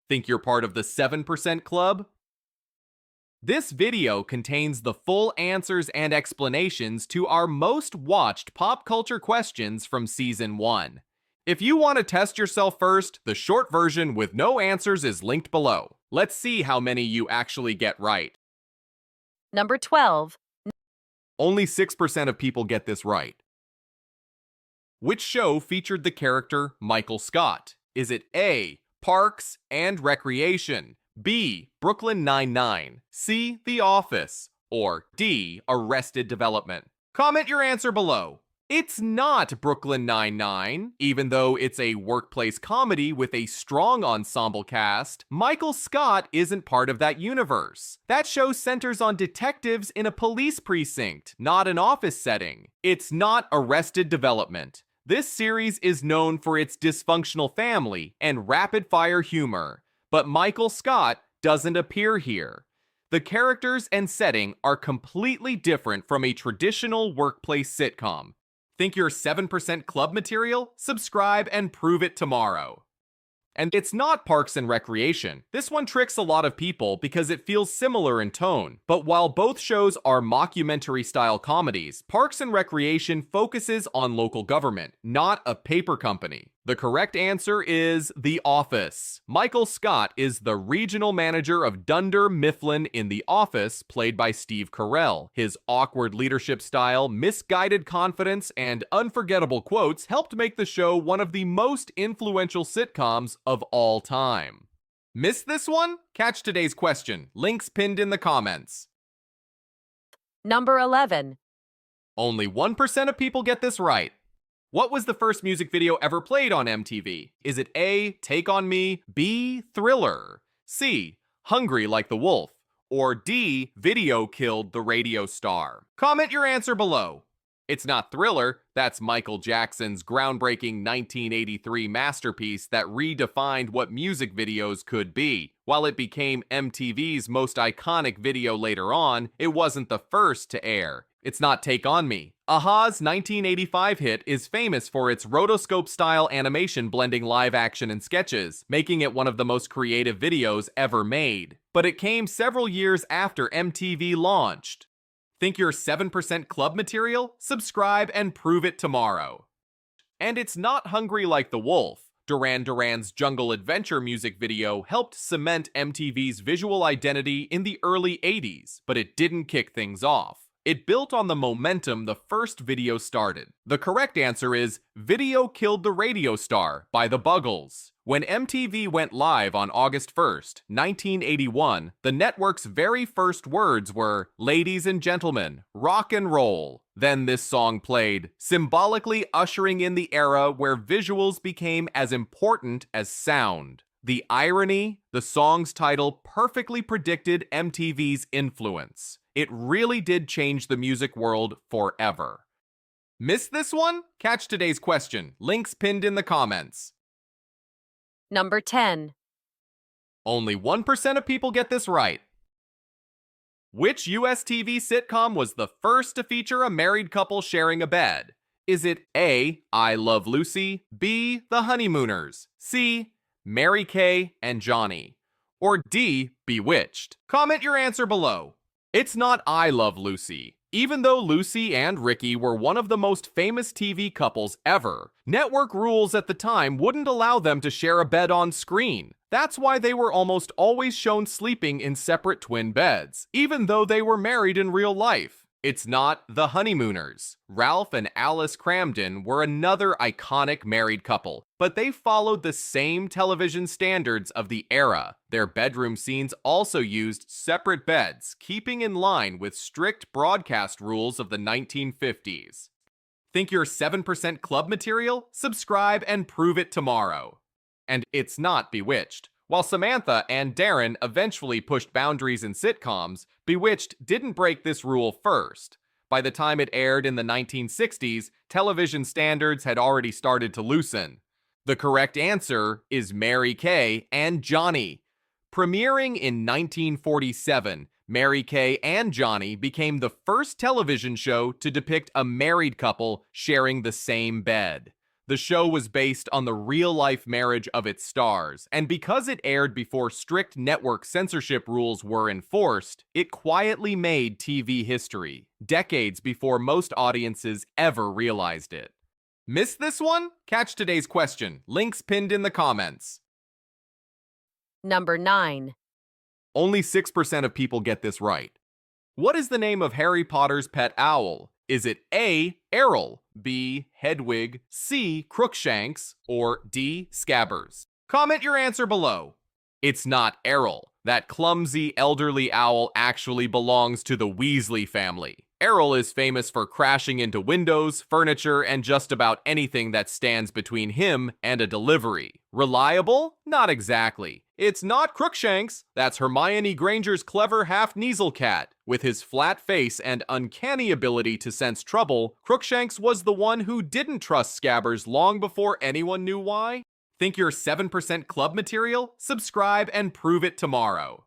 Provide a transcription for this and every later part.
Think you're part of the 7% club? This video contains the full answers and explanations to our most watched pop culture questions from Season 1. If you want to test yourself first, the short version with no answers is linked below. Let's see how many you actually get right. Number 12. Only 6% of people get this right. Which show featured the character Michael Scott? Is it A, Parks and Recreation, B, Brooklyn Nine-Nine, C, The Office, or D, Arrested Development? Comment your answer below. It's not Brooklyn Nine-Nine. Even though it's a workplace comedy with a strong ensemble cast, Michael Scott isn't part of that universe. That show centers on detectives in a police precinct, not an office setting. It's not Arrested Development. This series is known for its dysfunctional family and rapid-fire humor, but Michael Scott doesn't appear here. The characters and setting are completely different from a traditional workplace sitcom. Think you're 7% club material? Subscribe and prove it tomorrow. And it's not Parks and Recreation. This one tricks a lot of people because it feels similar in tone. But while both shows are mockumentary-style comedies, Parks and Recreation focuses on local government, not a paper company. The correct answer is The Office. Michael Scott is the regional manager of Dunder Mifflin in The Office, played by Steve Carell. His awkward leadership style, misguided confidence, and unforgettable quotes helped make the show one of the most influential sitcoms of all time. Missed this one? Catch today's question. Links pinned in the comments. Number 11. Only 1% of people get this right. What was the first music video ever played on MTV? Is it A, Take On Me, B, Thriller, C, Hungry Like the Wolf, or D, Video Killed the Radio Star? Comment your answer below. It's not Thriller, that's Michael Jackson's groundbreaking 1983 masterpiece that redefined what music videos could be. While it became MTV's most iconic video later on, it wasn't the first to air. It's not Take On Me. a-ha's 1985 hit is famous for its rotoscope-style animation blending live action and sketches, making it one of the most creative videos ever made. But it came several years after MTV launched. Think you're 7% club material? Subscribe and prove it tomorrow. And it's not Hungry Like the Wolf. Duran Duran's Jungle Adventure music video helped cement MTV's visual identity in the early 80s, but it didn't kick things off. It built on the momentum the first video started. The correct answer is Video Killed the Radio Star by the Buggles. When MTV went live on August 1st, 1981, the network's very first words were, "Ladies and gentlemen, rock and roll." Then this song played, symbolically ushering in the era where visuals became as important as sound. The irony, the song's title perfectly predicted MTV's influence. It really did change the music world forever. Missed this one? Catch today's question. Links pinned in the comments. Number 10. Only 1% of people get this right. Which US TV sitcom was the first to feature a married couple sharing a bed? Is it A, I Love Lucy, B, The Honeymooners, C, Mary Kay and Johnny, or D, Bewitched? Comment your answer below. It's not I Love Lucy. Even though Lucy and Ricky were one of the most famous TV couples ever, network rules at the time wouldn't allow them to share a bed on screen. That's why they were almost always shown sleeping in separate twin beds, even though they were married in real life. It's not The Honeymooners. Ralph and Alice Cramden were another iconic married couple, but they followed the same television standards of the era. Their bedroom scenes also used separate beds, keeping in line with strict broadcast rules of the 1950s. Think you're 7% club material? Subscribe and prove it tomorrow. And it's not Bewitched. While Samantha and Darren eventually pushed boundaries in sitcoms, Bewitched didn't break this rule first. By the time it aired in the 1960s, television standards had already started to loosen. The correct answer is Mary Kay and Johnny. Premiering in 1947, Mary Kay and Johnny became the first television show to depict a married couple sharing the same bed. The show was based on the real-life marriage of its stars, and because it aired before strict network censorship rules were enforced, it quietly made TV history, decades before most audiences ever realized it. Missed this one? Catch today's question. Links pinned in the comments. Number 9. Only 6% of people get this right. What is the name of Harry Potter's pet owl? Is it A. Errol, B. Hedwig, C. Crookshanks, or D. Scabbers? Comment your answer below. It's not Errol. That clumsy, elderly owl actually belongs to the Weasley family. Errol is famous for crashing into windows, furniture, and just about anything that stands between him and a delivery. Reliable? Not exactly. It's not Crookshanks. That's Hermione Granger's clever half-Kneasel cat. With his flat face and uncanny ability to sense trouble, Crookshanks was the one who didn't trust Scabbers long before anyone knew why. Think you're 7% club material? Subscribe and prove it tomorrow.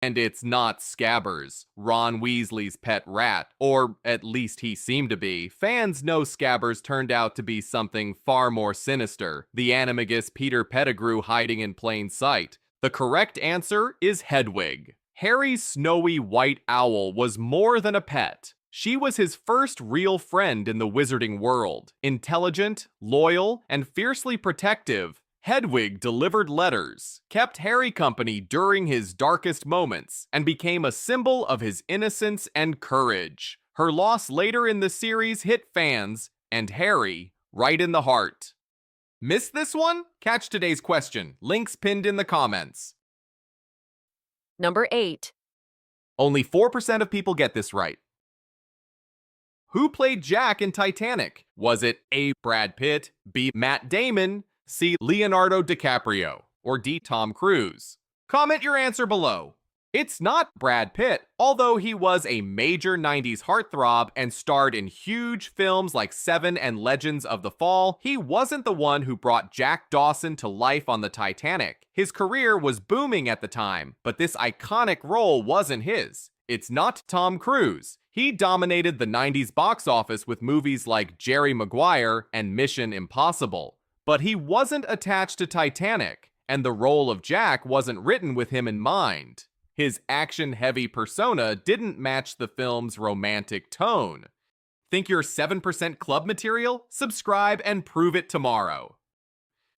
And it's not Scabbers, Ron Weasley's pet rat, or at least he seemed to be. Fans know Scabbers turned out to be something far more sinister, the animagus Peter Pettigrew hiding in plain sight. The correct answer is Hedwig. Harry's snowy white owl was more than a pet. She was his first real friend in the wizarding world. Intelligent, loyal, and fiercely protective, Hedwig delivered letters, kept Harry company during his darkest moments, and became a symbol of his innocence and courage. Her loss later in the series hit fans, and Harry, right in the heart. Missed this one? Catch today's question. Links pinned in the comments. Number 8. Only 4% of people get this right. Who played Jack in Titanic? Was it A. Brad Pitt, B. Matt Damon, C. Leonardo DiCaprio, or D. Tom Cruise? Comment your answer below. It's not Brad Pitt, although he was a major 90s heartthrob and starred in huge films like Seven and Legends of the Fall. He wasn't the one who brought Jack Dawson to life on the Titanic. His career was booming at the time, but this iconic role wasn't his. It's not Tom Cruise. He dominated the 90s box office with movies like Jerry Maguire and Mission Impossible. But he wasn't attached to Titanic, and the role of Jack wasn't written with him in mind. His action-heavy persona didn't match the film's romantic tone. Think you're 7% club material? Subscribe and prove it tomorrow.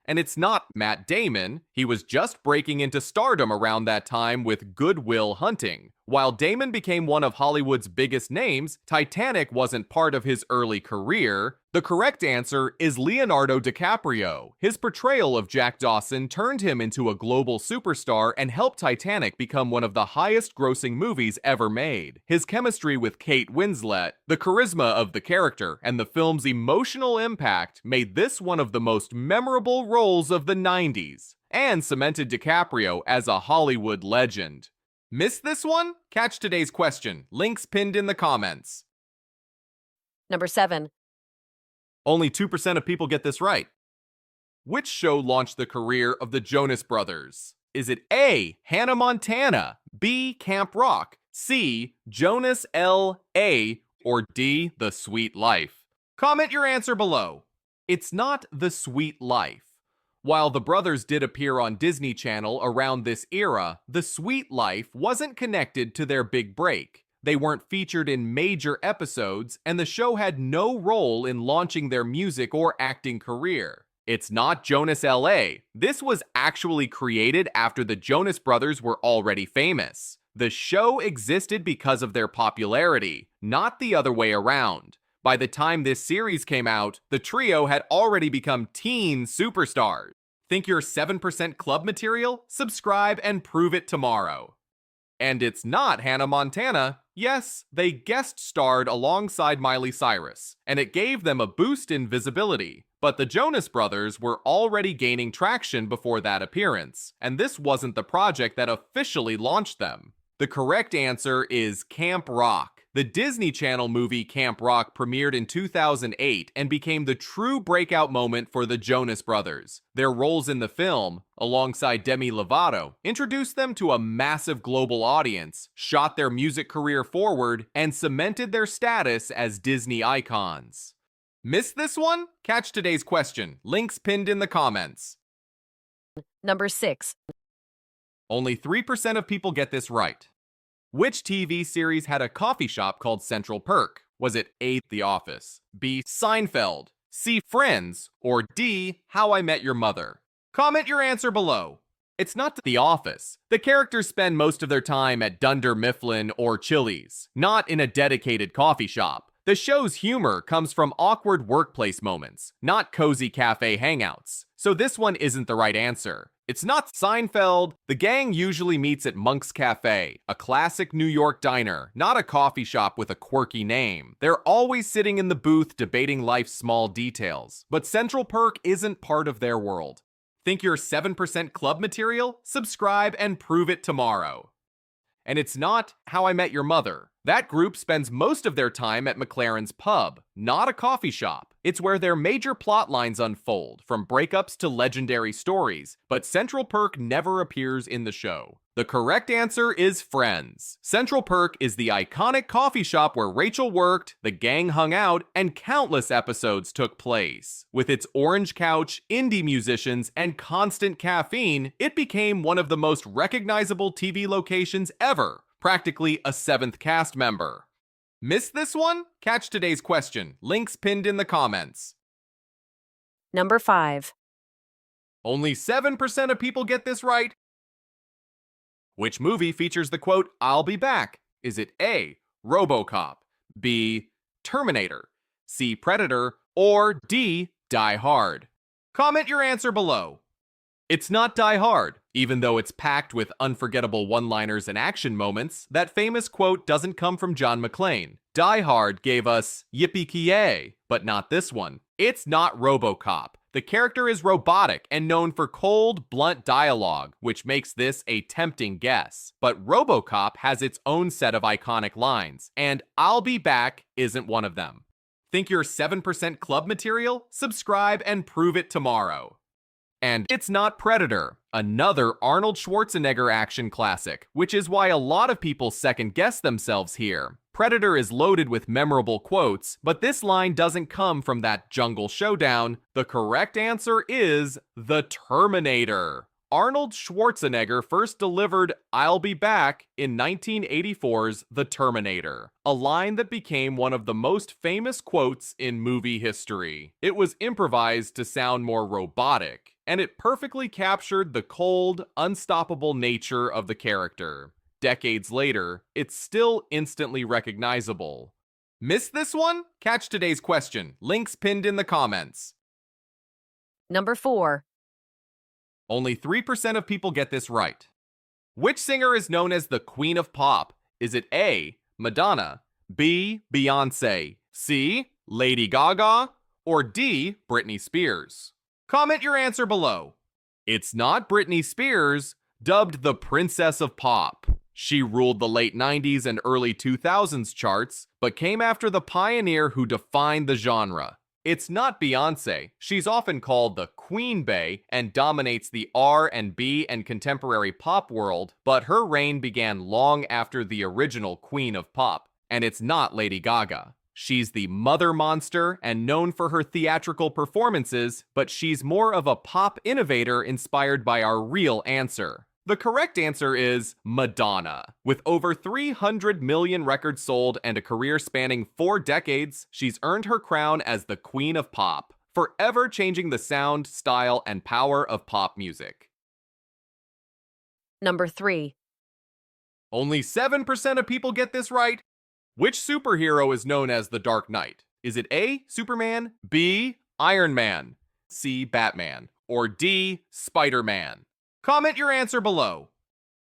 And it's not Matt Damon. He was just breaking into stardom around that time with Good Will Hunting. While Damon became one of Hollywood's biggest names, Titanic wasn't part of his early career. The correct answer is Leonardo DiCaprio. His portrayal of Jack Dawson turned him into a global superstar and helped Titanic become one of the highest-grossing movies ever made. His chemistry with Kate Winslet, the charisma of the character, and the film's emotional impact made this one of the most memorable roles of the 90s, and cemented DiCaprio as a Hollywood legend. Missed this one? Catch today's question. Links pinned in the comments. Number 7. Only 2% of people get this right. Which show launched the career of the Jonas Brothers? Is it A. Hannah Montana, B. Camp Rock, C. Jonas L.A., or D. The Sweet Life? Comment your answer below. It's not The Sweet Life. While the brothers did appear on Disney Channel around this era, The Sweet Life wasn't connected to their big break. They weren't featured in major episodes, and the show had no role in launching their music or acting career. It's not Jonas L.A. This was actually created after the Jonas Brothers were already famous. The show existed because of their popularity, not the other way around. By the time this series came out, the trio had already become teen superstars. Think you're 7% club material? Subscribe and prove it tomorrow. And it's not Hannah Montana. Yes, they guest starred alongside Miley Cyrus, and it gave them a boost in visibility. But the Jonas Brothers were already gaining traction before that appearance, and this wasn't the project that officially launched them. The correct answer is Camp Rock. The Disney Channel movie Camp Rock premiered in 2008 and became the true breakout moment for the Jonas Brothers. Their roles in the film, alongside Demi Lovato, introduced them to a massive global audience, shot their music career forward, and cemented their status as Disney icons. Missed this one? Catch today's question. Links pinned in the comments. Number 6. Only 3% of people get this right. Which TV series had a coffee shop called Central Perk? Was it A, The Office, B, Seinfeld, C, Friends, or D, How I Met Your Mother? Comment your answer below. It's not The Office. The characters spend most of their time at Dunder Mifflin or Chili's, not in a dedicated coffee shop. The show's humor comes from awkward workplace moments, not cozy cafe hangouts. So this one isn't the right answer. It's not Seinfeld. The gang usually meets at Monk's Cafe, a classic New York diner, not a coffee shop with a quirky name. They're always sitting in the booth debating life's small details. But Central Perk isn't part of their world. Think you're 7% club material? Subscribe and prove it tomorrow. And it's not How I Met Your Mother. That group spends most of their time at McLaren's Pub, not a coffee shop. It's where their major plot lines unfold, from breakups to legendary stories, but Central Perk never appears in the show. The correct answer is Friends. Central Perk is the iconic coffee shop where Rachel worked, the gang hung out, and countless episodes took place. With its orange couch, indie musicians, and constant caffeine, it became one of the most recognizable TV locations ever, practically a seventh cast member. Missed this one? Catch today's question. Links pinned in the comments. Number 5. Only 7% of people get this right. Which movie features the quote, "I'll be back"? Is it A, RoboCop, B, Terminator, C, Predator, or D, Die Hard? Comment your answer below. It's not Die Hard. Even though it's packed with unforgettable one-liners and action moments, that famous quote doesn't come from John McClane. Die Hard gave us yippee-ki-yay, but not this one. It's not RoboCop. The character is robotic and known for cold, blunt dialogue, which makes this a tempting guess. But RoboCop has its own set of iconic lines, and "I'll be back" isn't one of them. Think you're 7% club material? Subscribe and prove it tomorrow. And it's not Predator, another Arnold Schwarzenegger action classic, which is why a lot of people second-guess themselves here. Predator is loaded with memorable quotes, but this line doesn't come from that jungle showdown. The correct answer is The Terminator. Arnold Schwarzenegger first delivered "I'll be back" in 1984's The Terminator, a line that became one of the most famous quotes in movie history. It was improvised to sound more robotic, and it perfectly captured the cold, unstoppable nature of the character. Decades later, it's still instantly recognizable. Missed this one? Catch today's question. Links pinned in the comments. Number 4. Only 3% of people get this right. Which singer is known as the Queen of Pop? Is it A, Madonna, B, Beyonce, C, Lady Gaga, or D, Britney Spears? Comment your answer below. It's not Britney Spears, dubbed the Princess of Pop. She ruled the late 90s and early 2000s charts, but came after the pioneer who defined the genre. It's not Beyonce. She's often called the Queen Bey and dominates the R&B and contemporary pop world, but her reign began long after the original Queen of Pop. And it's not Lady Gaga. She's the mother monster and known for her theatrical performances, but she's more of a pop innovator inspired by our real answer. The correct answer is Madonna. With over 300 million records sold and a career spanning 4 decades, she's earned her crown as the Queen of Pop, forever changing the sound, style, and power of pop music. Number 3. Only 7% of people get this right. Which superhero is known as the Dark Knight? Is it A, Superman, B, Iron Man, C, Batman, or D, Spider-Man? Comment your answer below.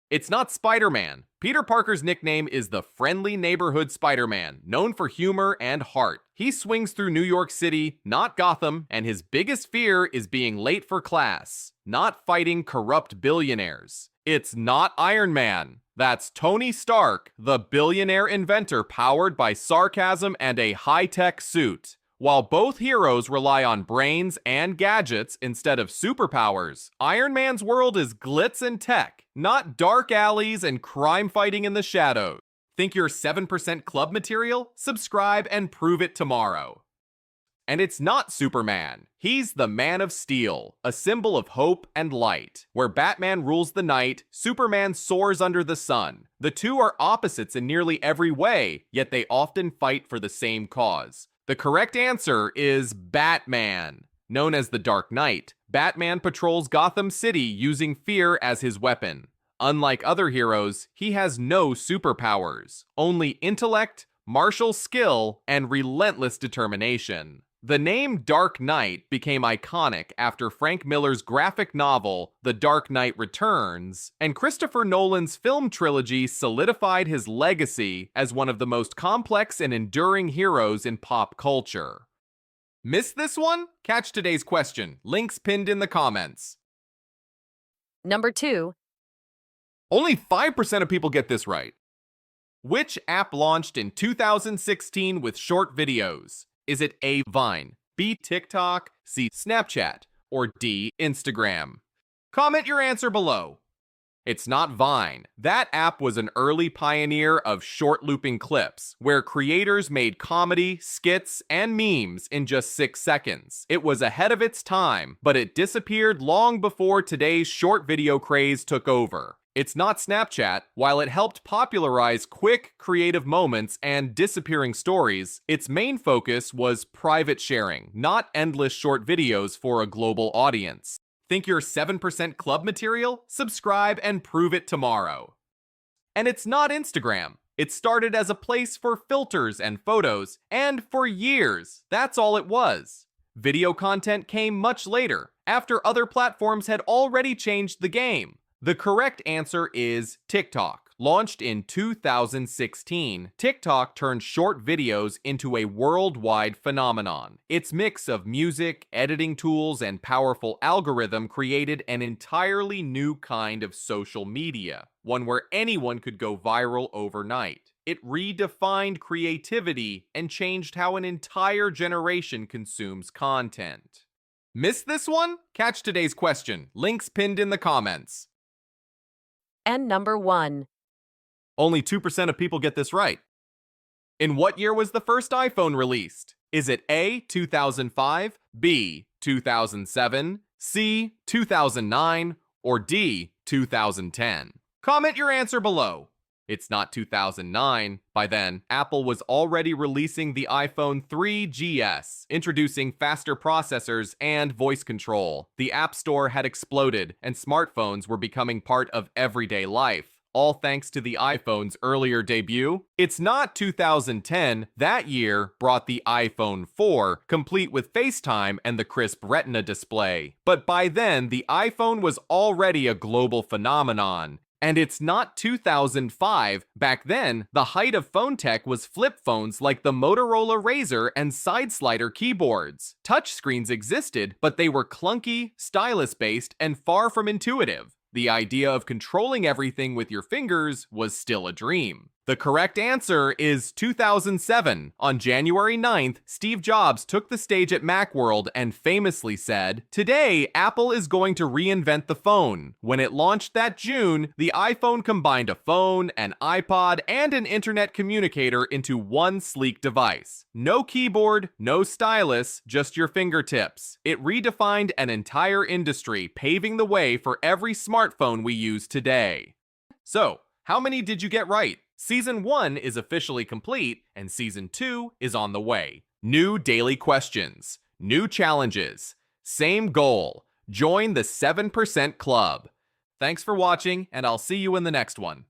It's not Spider-Man. Peter Parker's nickname is the friendly neighborhood Spider-Man, known for humor and heart. He swings through New York City, not Gotham, and his biggest fear is being late for class, not fighting corrupt billionaires. It's not Iron Man. That's Tony Stark, the billionaire inventor powered by sarcasm and a high-tech suit. While both heroes rely on brains and gadgets instead of superpowers, Iron Man's world is glitz and tech, not dark alleys and crime fighting in the shadows. Think you're 7% club material? Subscribe and prove it tomorrow. And it's not Superman. He's the Man of Steel, a symbol of hope and light. Where Batman rules the night, Superman soars under the sun. The two are opposites in nearly every way, yet they often fight for the same cause. The correct answer is Batman. Known as the Dark Knight, Batman patrols Gotham City using fear as his weapon. Unlike other heroes, he has no superpowers, only intellect, martial skill, and relentless determination. The name Dark Knight became iconic after Frank Miller's graphic novel, The Dark Knight Returns, and Christopher Nolan's film trilogy solidified his legacy as one of the most complex and enduring heroes in pop culture. Missed this one? Catch today's question. Links pinned in the comments. Number 2. Only 5% of people get this right. Which app launched in 2016 with short videos? Is it A, Vine, B, TikTok, C, Snapchat, or D, Instagram? Comment your answer below. It's not Vine. That app was an early pioneer of short looping clips, where creators made comedy, skits, and memes in just 6 seconds. It was ahead of its time, but it disappeared long before today's short video craze took over. It's not Snapchat. While it helped popularize quick, creative moments and disappearing stories, its main focus was private sharing, not endless short videos for a global audience. Think you're 7% club material? Subscribe and prove it tomorrow. And it's not Instagram. It started as a place for filters and photos, and for years, that's all it was. Video content came much later, after other platforms had already changed the game. The correct answer is TikTok. Launched in 2016, TikTok turned short videos into a worldwide phenomenon. Its mix of music, editing tools, and powerful algorithm created an entirely new kind of social media, one where anyone could go viral overnight. It redefined creativity and changed how an entire generation consumes content. Missed this one? Catch today's question. Links pinned in the comments. And number 1. Only 2% of people get this right. In what year was the first iPhone released? Is it A, 2005, B, 2007, C, 2009, or D, 2010? Comment your answer below. It's not 2009. By then, Apple was already releasing the iPhone 3GS, introducing faster processors and voice control. The App Store had exploded, and smartphones were becoming part of everyday life, all thanks to the iPhone's earlier debut. It's not 2010. That year brought the iPhone 4, complete with FaceTime and the crisp Retina display. But by then, the iPhone was already a global phenomenon. And it's not 2005. Back then, the height of phone tech was flip phones like the Motorola Razr and side slider keyboards. Touchscreens existed, but they were clunky, stylus-based, and far from intuitive. The idea of controlling everything with your fingers was still a dream. The correct answer is 2007. On January 9th, Steve Jobs took the stage at Macworld and famously said, "Today, Apple is going to reinvent the phone." When it launched that June, the iPhone combined a phone, an iPod, and an internet communicator into one sleek device. No keyboard, no stylus, just your fingertips. It redefined an entire industry, paving the way for every smartphone we use today. So, how many did you get right? Season 1 is officially complete, and Season 2 is on the way. New daily questions, new challenges, same goal. Join the 7% Club. Thanks for watching, and I'll see you in the next one.